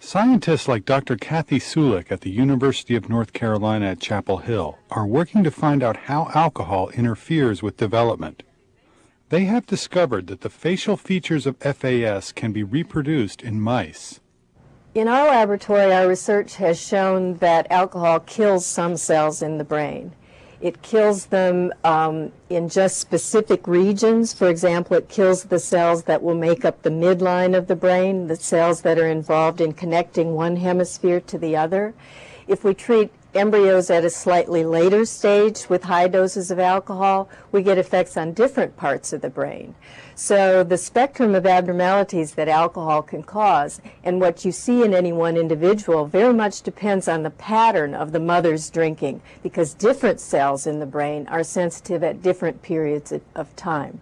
Scientists like Dr. Kathy Sulik at the University of North Carolina at Chapel Hill are working to find out how alcohol interferes with development. They have discovered that the facial features of F.A.S. can be reproduced in mice. In our laboratory, our research has shown that alcohol kills some cells in the brain. It kills them in just specific regions. For example, it kills the cells that will make up the midline of the brain, the cells that are involved in connecting one hemisphere to the other. If we treat embryos at a slightly later stage with high doses of alcohol, we get effects on different parts of the brain. So the spectrum of abnormalities that alcohol can cause and what you see in any one individual very much depends on the pattern of the mother's drinking, because different cells in the brain are sensitive at different periods of time.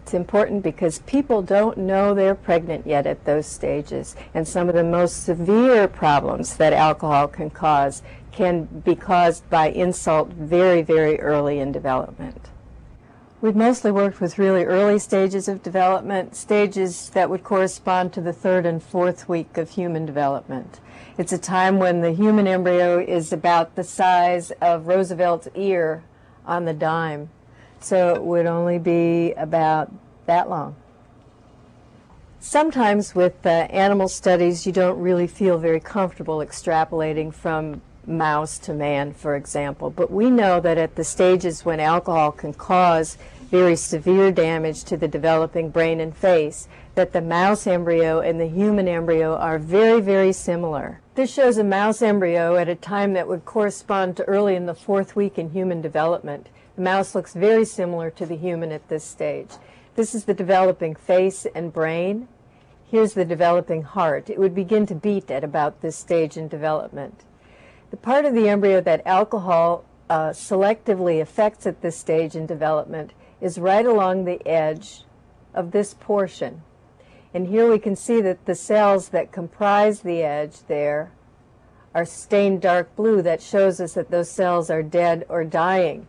It's important because people don't know they're pregnant yet at those stages, and some of the most severe problems that alcohol can cause can be caused by insult very, very early in development. We've mostly worked with really early stages of development, stages that would correspond to the 3rd and 4th week of human development. It's a time when the human embryo is about the size of Roosevelt's ear on the dime. So it would only be about that long. Sometimes with animal studies, you don't really feel very comfortable extrapolating from mouse to man, for example. But we know that at the stages when alcohol can cause very severe damage to the developing brain and face, that the mouse embryo and the human embryo are very, very similar. This shows a mouse embryo at a time that would correspond to early in the 4th week in human development. The mouse looks very similar to the human at this stage. This is the developing face and brain. Here's the developing heart. It would begin to beat at about this stage in development. The part of the embryo that alcohol selectively affects at this stage in development is right along the edge of this portion. And here we can see that the cells that comprise the edge there are stained dark blue. That shows us that those cells are dead or dying.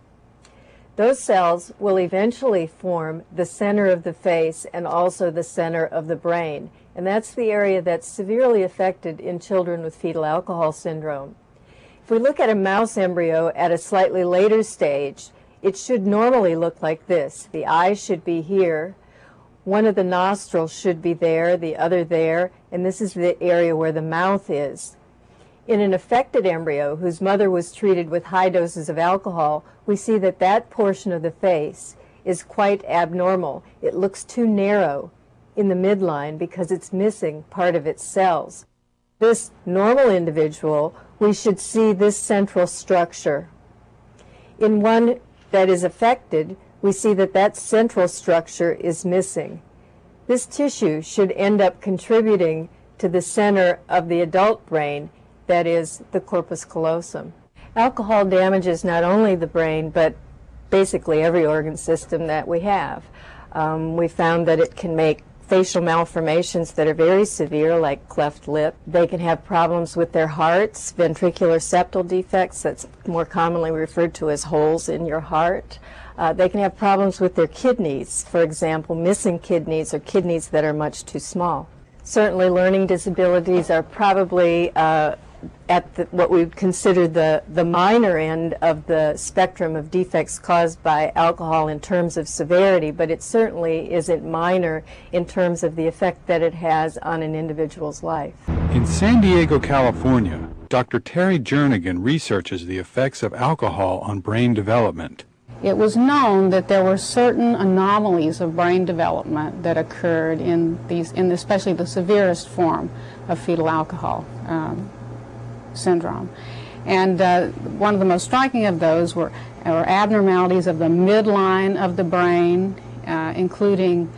Those cells will eventually form the center of the face and also the center of the brain. And that's the area that's severely affected in children with fetal alcohol syndrome. If we look at a mouse embryo at a slightly later stage, it should normally look like this. The eyes should be here. One of the nostrils should be there, the other there, and this is the area where the mouth is. In an affected embryo whose mother was treated with high doses of alcohol, we see that that portion of the face is quite abnormal. It looks too narrow in the midline because it's missing part of its cells. This normal individual, we should see this central structure. In one that is affected, we see that that central structure is missing. This tissue should end up contributing to the center of the adult brain, that is, the corpus callosum. Alcohol damages not only the brain, but basically every organ system that we have. We found that it can make facial malformations that are very severe, like cleft lip. They can have problems with their hearts, ventricular septal defects, that's more commonly referred to as holes in your heart. They can have problems with their kidneys, for example, missing kidneys or kidneys that are much too small. Certainly learning disabilities are probably at what we would consider the minor end of the spectrum of defects caused by alcohol in terms of severity, but it certainly isn't minor in terms of the effect that it has on an individual's life. In San Diego, California, Dr. Terry Jernigan researches the effects of alcohol on brain development. It was known that there were certain anomalies of brain development that occurred in especially the severest form of fetal alcohol syndrome. And one of the most striking of those were abnormalities of the midline of the brain, including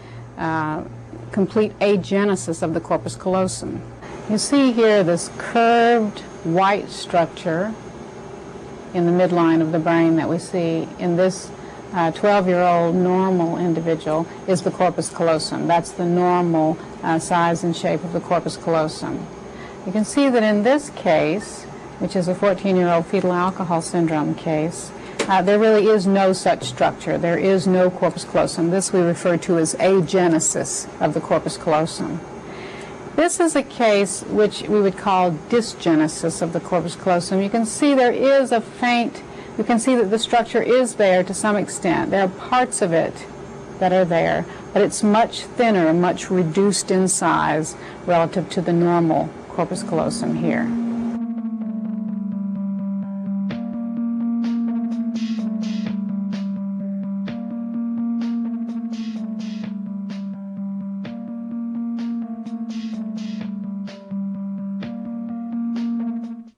complete agenesis of the corpus callosum. You see here this curved white structure in the midline of the brain that we see in this 12-year-old normal individual is the corpus callosum. That's the normal size and shape of the corpus callosum. You can see that in this case, which is a 14-year-old fetal alcohol syndrome case, there really is no such structure. There is no corpus callosum. This we refer to as agenesis of the corpus callosum. This is a case which we would call dysgenesis of the corpus callosum. You can see there is a faint, you can see that the structure is there to some extent. There are parts of it that are there, but it's much thinner, much reduced in size relative to the normal corpus callosum here.